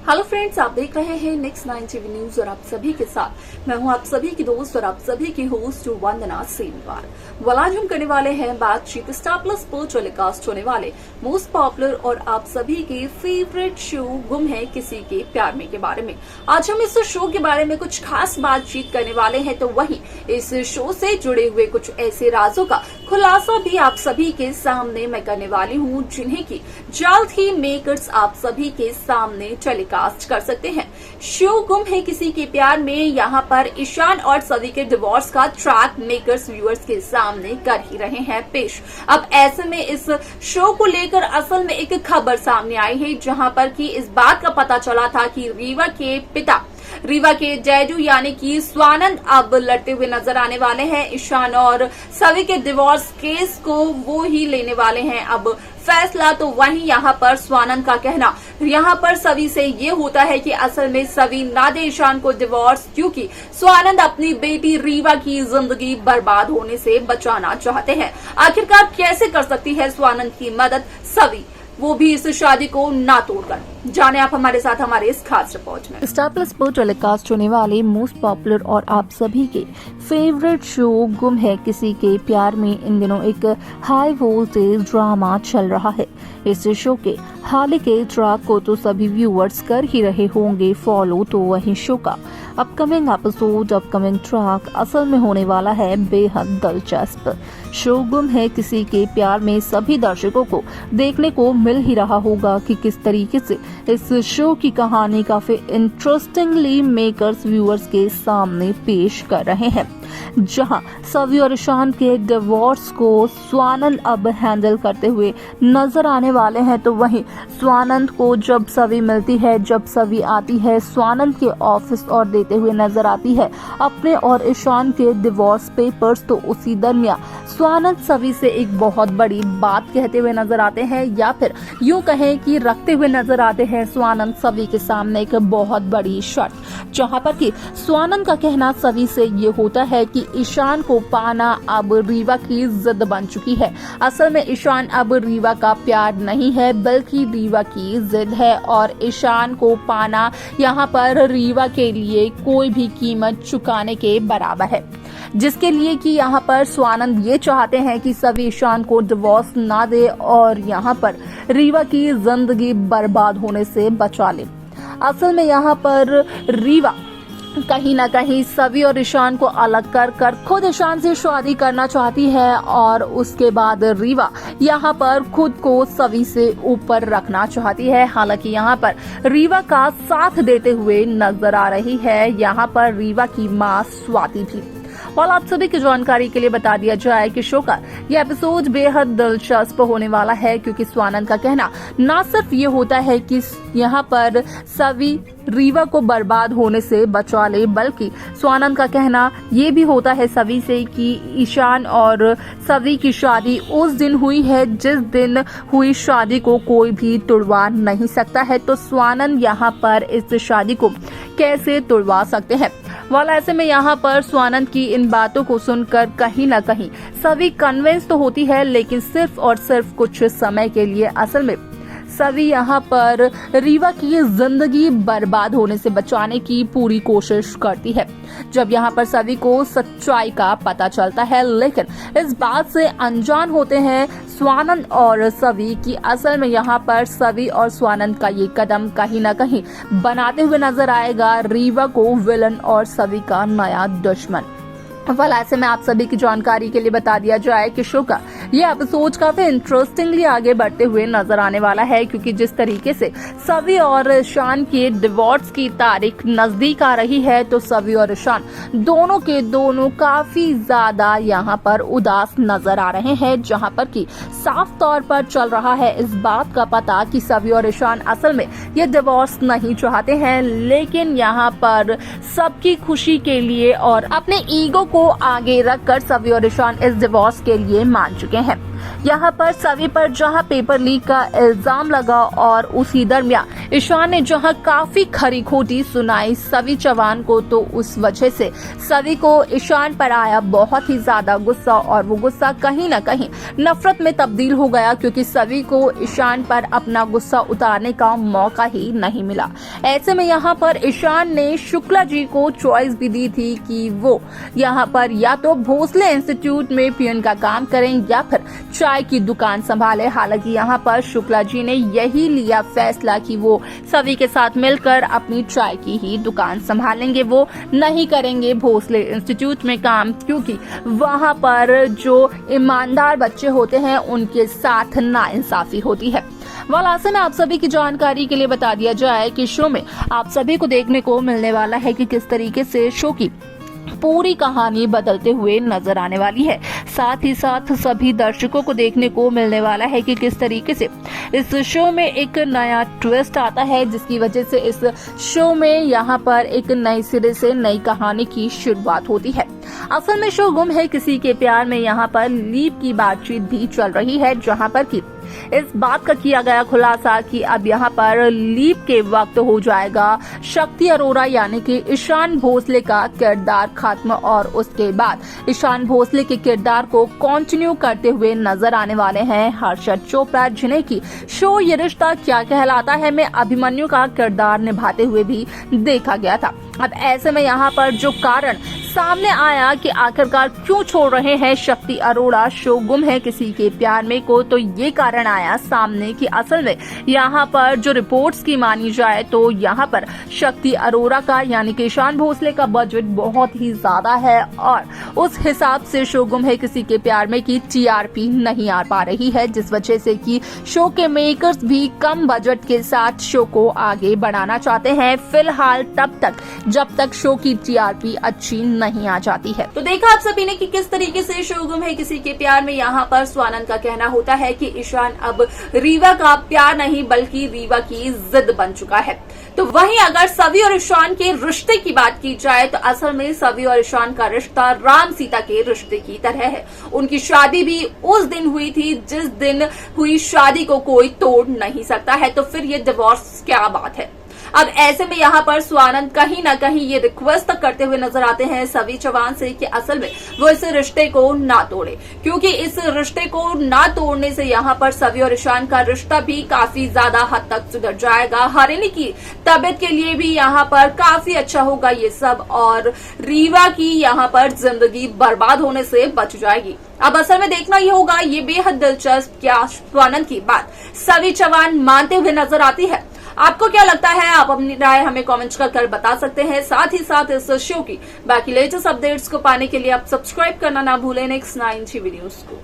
Hello friends, आप देख रहे हैं नेक्स्ट 9 टीवी न्यूज और आप सभी के साथ मैं हूं आप सभी की दोस्त और आप सभी की होस्ट वंदना सेनवार। आज हम करने वाले हैं बातचीत स्टार प्लस पर टेलीकास्ट होने वाले मोस्ट पॉपुलर और आप सभी के फेवरेट शो गुम है किसी के प्यार में के बारे में। आज हम इस शो के बारे में कुछ खास बातचीत करने वाले हैं, तो वहीं इस शो से जुड़े हुए कुछ ऐसे राजों का खुलासा भी आप सभी के सामने मैं करने वाली हूँ, जिन्हें की जल्द ही मेकर्स आप सभी के सामने टेलीकास्ट कर सकते हैं। शो गुम है किसी के प्यार में यहाँ पर ईशान और सवी के डिवोर्स का ट्रैक मेकर्स व्यूअर्स के सामने कर ही रहे हैं पेश। अब ऐसे में इस शो को लेकर असल में एक खबर सामने आई है, जहाँ पर कि इस बात का पता चला था कि रीवा के जैजू यानी कि स्वानंद अब लड़ते हुए नजर आने वाले हैं। ईशान और सवी के डिवोर्स केस को वो ही लेने वाले हैं अब फैसला। तो वहीं यहाँ पर स्वानंद का कहना यहाँ पर सवी से ये होता है कि असल में सवी ना दे ईशान को डिवोर्स, क्योंकि स्वानंद अपनी बेटी रीवा की जिंदगी बर्बाद होने से बचाना चाहते हैं। आखिरकार कैसे कर सकती है स्वानंद की मदद सवी, वो भी इस शादी को ना तोड़कर? जाने आप हमारे साथ हमारे इस खास रिपोर्ट में। स्टार प्लस पर टेलीकास्ट होने वाले मोस्ट पॉपुलर और आप सभी के फेवरेट शो गुम है किसी के प्यार में इन दिनों एक हाई वोल्टेज ड्रामा चल रहा है। इस शो के हाल के ट्रैक को तो सभी व्यूअर्स कर ही रहे होंगे फॉलो, तो वहीं शो का अपकमिंग एपिसोड अपकमिंग ट्रैक असल में होने वाला है बेहद दिलचस्प। शो गुम है किसी के प्यार में सभी दर्शकों को देखने को मिल ही रहा होगा कि किस तरीके से इस शो की कहानी काफी इंटरेस्टिंगली मेकर्स व्यूअर्स के सामने पेश कर रहे हैं, जहां सवी और ईशान के डिवोर्स को स्वानंद अब हैंडल करते हुए नजर आने वाले हैं। तो वहीं स्वानंद को जब सवी मिलती है, जब सवी आती है स्वानंद के ऑफिस और देते हुए नजर आती है अपने और ईशान के डिवोर्स पेपर्स, तो उसी दरमियान स्वानंद सवी से एक बहुत बड़ी बात कहते हुए नजर आते हैं, या फिर यूं कहें कि रखते हुए नजर आते हैं स्वानंद सवी के सामने एक बहुत बड़ी शर्त, जहां पर कि स्वानंद का कहना सवी से ये होता है कि ईशान को पाना अब रीवा की जिद बन चुकी है। असल में ईशान अब रीवा का प्यार नहीं है, बल्कि रीवा की जिद है, और ईशान को पाना यहाँ पर रीवा के लिए कोई भी कीमत चुकाने के बराबर है, जिसके लिए कि यहाँ पर स्वानंद ये चाहते हैं कि सभी ईशान को डिवोर्स ना दे और यहाँ पर रीवा की जिंदगी बर्बाद होने से बचा ले। असल में यहाँ पर रीवा कहीं ना कहीं सवी और ईशान को अलग कर खुद ईशान से शादी करना चाहती है, और उसके बाद रीवा यहाँ पर खुद को सवी से ऊपर रखना चाहती है। हालांकि यहाँ पर रीवा का साथ देते हुए नजर आ रही है यहाँ पर रीवा की माँ स्वाति भी। और आप सभी की जानकारी के लिए बता दिया जाए कि शो का यह एपिसोड बेहद दिलचस्प होने वाला है, क्योंकि स्वानंद का कहना न सिर्फ ये होता है कि यहाँ पर सवी रीवा को बर्बाद होने से बचा ले, बल्कि स्वानंद का कहना ये भी होता है सवी से कि ईशान और सवी की शादी उस दिन हुई है जिस दिन हुई शादी को कोई भी तुड़वा नहीं सकता है। तो स्वानंद यहाँ पर इस शादी को कैसे तुड़वा सकते हैं? वाला ऐसे में यहाँ पर स्वानंद की इन बातों को सुनकर कहीं ना कहीं सभी कन्विंस तो होती है, लेकिन सिर्फ और सिर्फ कुछ समय के लिए। असल में सभी यहाँ पर रीवा की जिंदगी बर्बाद होने से बचाने की पूरी कोशिश करती है। जब यहाँ पर सभी को सच्चाई का पता चलता है, लेकिन इस बात से अनजान होते हैं स्वानंद और सवी की असल में यहाँ पर सवी और स्वानंद का ये कदम कहीं ना कहीं बनाते हुए नजर आएगा रीवा को विलन और सवी का नया दुश्मन। ऐसे में आप सभी की जानकारी के लिए बता दिया जाए कि शो का ये एपिसोड काफी इंटरेस्टिंगली आगे बढ़ते हुए नजर आने वाला है, क्योंकि जिस तरीके से सवी और ईशान के डिवोर्स की तारीख नजदीक आ रही है, तो सवी और ईशान दोनों के दोनों काफी ज्यादा यहाँ पर उदास नजर आ रहे हैं, जहाँ पर कि साफ तौर पर चल रहा है इस बात का पता कि सवी और ईशान असल में ये डिवोर्स नहीं चाहते हैं, लेकिन यहाँ पर सबकी खुशी के लिए और अपने ईगो को आगे रखकर सवी और ईशान इस डिवोर्स के लिए मान चुके हैं। यहाँ पर सभी पर जहाँ पेपर लीक का इल्जाम लगा और उसी दरमियान ईशान ने जहाँ काफी खरी खोटी सुनाई सवी चौहान को, तो उस वजह से सभी को ईशान पर आया बहुत ही ज्यादा गुस्सा और वो गुस्सा कहीं न कहीं नफरत में तब्दील हो गया, क्योंकि सभी को ईशान पर अपना गुस्सा उतारने का मौका ही नहीं मिला। ऐसे में यहाँ पर ईशान ने शुक्ला जी को चॉइस भी दी थी कि वो यहाँ पर या तो भोसले इंस्टीट्यूट में पियन का काम करें या फिर चाय की दुकान संभाले। हालांकि यहाँ पर शुक्ला जी ने यही लिया फैसला कि वो सभी के साथ मिलकर अपनी चाय की ही दुकान संभालेंगे, वो नहीं करेंगे भोसले इंस्टीट्यूट में काम, क्योंकि वहाँ पर जो ईमानदार बच्चे होते हैं उनके साथ नाइंसाफी होती है। ऐसे में आप सभी की जानकारी के लिए बता दिया जाए कि शो में आप सभी को देखने को मिलने वाला है कि किस तरीके से शो की पूरी कहानी बदलते हुए नजर आने वाली है। साथ ही साथ सभी दर्शकों को देखने को मिलने वाला है कि किस तरीके से इस शो में एक नया ट्विस्ट आता है, जिसकी वजह से इस शो में यहाँ पर एक नए सिरे से नई कहानी की शुरुआत होती है। असल में शो गुम है किसी के प्यार में यहाँ पर लीप की बातचीत भी चल रही है, जहाँ पर की इस बात का किया गया खुलासा कि अब यहाँ पर लीप के वक्त हो जाएगा शक्ति अरोरा यानी कि ईशान भोसले का किरदार खत्म, और उसके बाद ईशान भोसले के किरदार को कंटिन्यू करते हुए नजर आने वाले हैं हर्षद चोपड़ा, जिन्हें की शो ये रिश्ता क्या कहलाता है में अभिमन्यु का किरदार निभाते हुए भी देखा गया था। अब ऐसे में यहाँ पर जो कारण सामने आया कि आखिरकार क्यों छोड़ रहे हैं शक्ति अरोड़ा शो गुम है किसी के प्यार में को, तो ये कारण आया सामने कि असल में यहाँ पर जो रिपोर्ट्स की मानी जाए तो यहाँ पर शक्ति अरोड़ा का यानी कि ईशान भोसले का बजट बहुत ही ज्यादा है, और उस हिसाब से शो गुम है किसी के प्यार में की टीआरपी नहीं आ पा रही है, जिस वजह से कि शो के मेकर्स भी कम बजट के साथ शो को आगे बढ़ाना चाहते हैं फिलहाल तब तक जब तक शो की टीआरपी अच्छी नहीं आ जाती है। तो देखा आप सभी ने कि किस तरीके से शो गुम है किसी के प्यार में यहाँ पर स्वानंद का कहना होता है कि ईशान अब रीवा का प्यार नहीं बल्कि रीवा की जिद बन चुका है। तो वहीं अगर सवी और ईशान के रिश्ते की बात की जाए तो असल में सवी और ईशान का रिश्ता राम सीता के रिश्ते की तरह है। उनकी शादी भी उस दिन हुई थी जिस दिन हुई शादी को कोई तोड़ नहीं सकता है, तो फिर ये डिवोर्स क्या बात है। अब ऐसे में यहाँ पर स्वानंद कहीं ना कहीं ये रिक्वेस्ट करते हुए नजर आते हैं सवी चौहान से कि असल में वो इस रिश्ते को ना तोड़े, क्योंकि इस रिश्ते को ना तोड़ने से यहाँ पर सवी और ईशान का रिश्ता भी काफी ज्यादा हद तक सुधर जाएगा। हरिणी की तबीयत के लिए भी यहाँ पर काफी अच्छा होगा ये सब, और रीवा की यहाँ पर जिंदगी बर्बाद होने से बच जाएगी। अब असल में देखना ये होगा ये बेहद दिलचस्प क्या स्वानंद की बात सवी चौहान मानते हुए नजर आती है। आपको क्या लगता है? आप अपनी राय हमें कमेंट्स कर बता सकते हैं। साथ ही साथ इस शो की बाकी लेटेस्ट अपडेट्स को पाने के लिए आप सब्सक्राइब करना ना भूलें नेक्स्ट 9 टीवी न्यूज को।